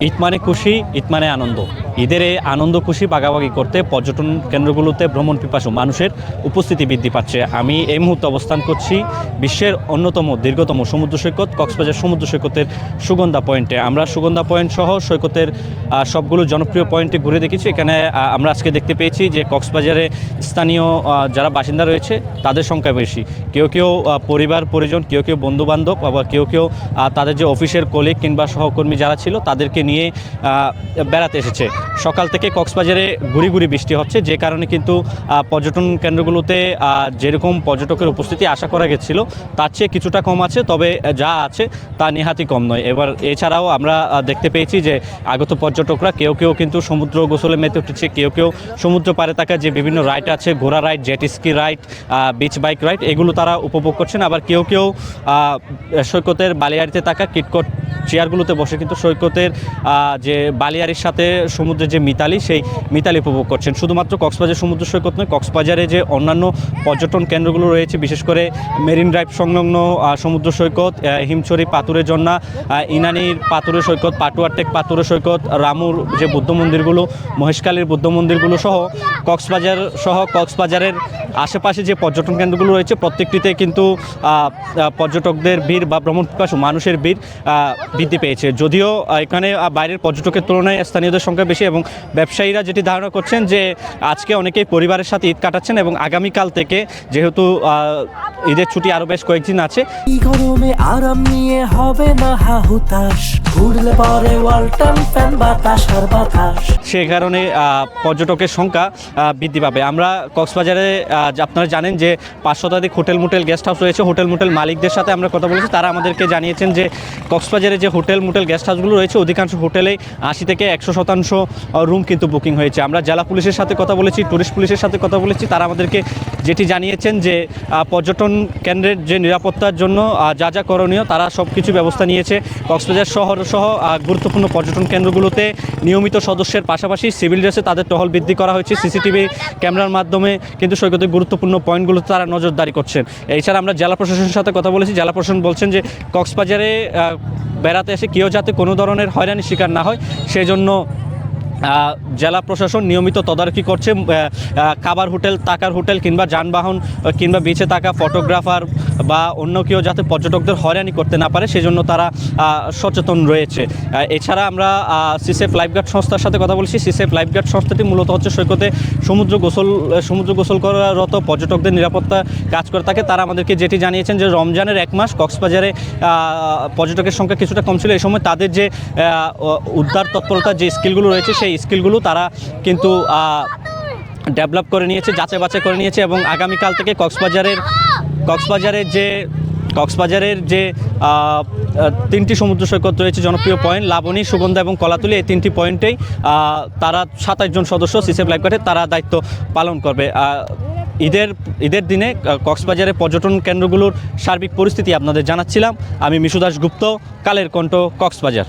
ঈদ মানে খুশি, ঈদ মানে আনন্দ। ঈদের এই আনন্দ খুশি ভাগাভাগি করতে পর্যটন কেন্দ্রগুলোতে ভ্রমণ পিপাসু মানুষের উপস্থিতি বৃদ্ধি পাচ্ছে। আমি এই মুহূর্তে অবস্থান করছি বিশ্বের অন্যতম দীর্ঘতম সমুদ্র সৈকত কক্সবাজার সমুদ্র সৈকতের সুগন্ধা পয়েন্টে। আমরা সুগন্ধা পয়েন্ট সহ সৈকতের সবগুলো জনপ্রিয় পয়েন্টে ঘুরে দেখেছি। এখানে আমরা আজকে দেখতে পেয়েছি যে কক্সবাজারে স্থানীয় যারা বাসিন্দা রয়েছে তাদের সংখ্যা বেশি। কেউ কেউ পরিবার পরিজন, কেউ কেউ বন্ধুবান্ধব, আবার কেউ কেউ তাদের যে অফিসের কলিগ কিংবা সহকর্মী যারা ছিল তাদেরকে নিয়ে বেড়াতে এসেছে। সকাল থেকে কক্সবাজারে গুড়ি গুড়ি বৃষ্টি হচ্ছে, যে কারণে কিন্তু পর্যটন কেন্দ্রগুলোতে যেরকম পর্যটকের উপস্থিতি আশা করা গেছিল তার চেয়ে কিছুটা কম আছে, তবে যা আছে তা নেহাতই কম নয়। এবার এছাড়াও আমরা দেখতে পেয়েছি যে আগত পর্যটকরা কেউ কেউ কিন্তু সমুদ্র গোসলে মেতে উঠেছে, কেউ কেউ সমুদ্র পাড়ে থাকা যে বিভিন্ন রাইড আছে, ঘোড়া ride, jet ski ride, beach bike ride, এগুলো তারা উপভোগ করছেন। আবার কেউ কেউ সৈকতের বালিয়াড়িতে থাকা কিটকট চেয়ারগুলোতে বসে কিন্তু সৈকতের যে বালিয়াড়ির সাথে সমুদ্রের যে মিতালি, সেই মিতালি উপভোগ করছেন। শুধুমাত্র কক্সবাজার সমুদ্র সৈকত নয়, কক্সবাজারে যে অন্যান্য পর্যটন কেন্দ্রগুলো রয়েছে, বিশেষ করে মেরিন ড্রাইভ সংলগ্ন সমুদ্র সৈকত, হিমছড়ি পাথুরে ঝর্ণা, ইনানির পাথুরে সৈকত, পাটুয়ারটেক পাথুরে সৈকত, রামুর যে বুদ্ধ মন্দিরগুলো, মহেশখালীর বুদ্ধ মন্দিরগুলো সহ কক্সবাজারের আশেপাশে যে পর্যটন কেন্দ্রগুলো রয়েছে প্রত্যেকটিতে কিন্তু পর্যটকদের ভিড় বা ভ্রমণ পিপাসু মানুষের ভিড় বৃদ্ধি পেয়েছে। যদিও এখানে বাইরের পর্যটকের তুলনায় স্থানীয়দের সংখ্যা বেশি, এবং ব্যবসায়ীরা যেটি ধারণা করছেন যে আজকে অনেকেই পরিবারের সাথে ঈদ কাটাচ্ছেন এবং আগামীকাল থেকে যেহেতু ঈদের ছুটি আরও বেশ কয়েকদিন আছে, গরমে আরাম নিয়ে হবে না হাহুতাশ, ঘুরলে পরে ওয়ালটন ফ্যান বাতাস আর বাতাস, সে কারণে পর্যটকের সংখ্যা বৃদ্ধি পাবে। আমরা কক্সবাজারে আপনারা জানেন যে 5 শতাধিক হোটেল মোটেল গেস্ট হাউস রয়েছে। হোটেল মোটেল মালিকদের সাথে আমরা কথা বলেছি, তারা আমাদেরকে জানিয়েছেন যে কক্সবাজারে যে হোটেল মোটেল গেস্ট হাউসগুলো রয়েছে অধিকাংশ হোটেলেই 80 থেকে 100% রুম কিন্তু বুকিং হয়েছে। আমরা জেলা পুলিশের সাথে কথা বলেছি, টুরিস্ট পুলিশের সাথে কথা বলেছি, তারা আমাদেরকে যেটি জানিয়েছেন যে পর্যটন কেন্দ্রের যে নিরাপত্তার জন্য যা যা করণীয় তারা সব কিছু ব্যবস্থা নিয়েছে। কক্সবাজার শহর সহ গুরুত্বপূর্ণ পর্যটন কেন্দ্রগুলোতে নিয়মিত সদস্যের পাশাপাশি সিভিল ড্রেসে তাদের টহল বৃদ্ধি করা হয়েছে। সিসিটিভি ক্যামেরার মাধ্যমে কিন্তু সৈকতের গুরুত্বপূর্ণ পয়েন্টগুলোতে তারা নজরদারি করছেন। এছাড়া আমরা জেলা প্রশাসনের সাথে কথা বলেছি, জেলা প্রশাসন বলছেন যে কক্সবাজারে বেড়াতে এসে কেউ যাতে কোনো ধরনের হয়রানির শিকার না হয় সেজন্য জেলা প্রশাসন নিয়মিত তদারকি করছে। খাবার হোটেল, থাকার হোটেল কিংবা যানবাহন কিংবা বিচে থাকা ফটোগ্রাফার বা অন্য কেউ যাতে পর্যটকদের হয়রানি করতে না পারে সেজন্য তারা সচেতন রয়েছে। এছাড়া আমরা সিসেফ লাইফগার্ড সংস্থার সাথে কথা বলছি। সিসেফ লাইফগার্ড সংস্থাটি মূলত হচ্ছে সৈকতে সমুদ্র গোসল করারত পর্যটকদের নিরাপত্তা কাজ করে থাকে। তারা আমাদেরকে যেটি জানিয়েছেন যে রমজানের 1 মাস কক্সবাজারে পর্যটকের সংখ্যা কিছুটা কম ছিল। এই সময় তাদের যে উদ্ধার তৎপরতার যে স্কিলগুলো রয়েছে সেই স্কিলগুলো তারা কিন্তু ডেভেলপ করে নিয়েছে, যাচাই বাছাই করে নিয়েছে, এবং আগামীকাল থেকে কক্সবাজারের যে 3টি সমুদ্র সৈকত রয়েছে জনপ্রিয় পয়েন্ট, লাবণী, সুগন্ধা এবং কলাতুলি, এই 3টি পয়েন্টেই তারা 27 জন সদস্য সিসেফ লাইফগার্ডের তারা দায়িত্ব পালন করবে। ঈদের দিনে কক্সবাজারের পর্যটন কেন্দ্রগুলোর সার্বিক পরিস্থিতি আপনাদের জানাচ্ছিলাম। আমি মিশু দাশগুপ্ত, কালের কণ্ঠ, কক্সবাজার।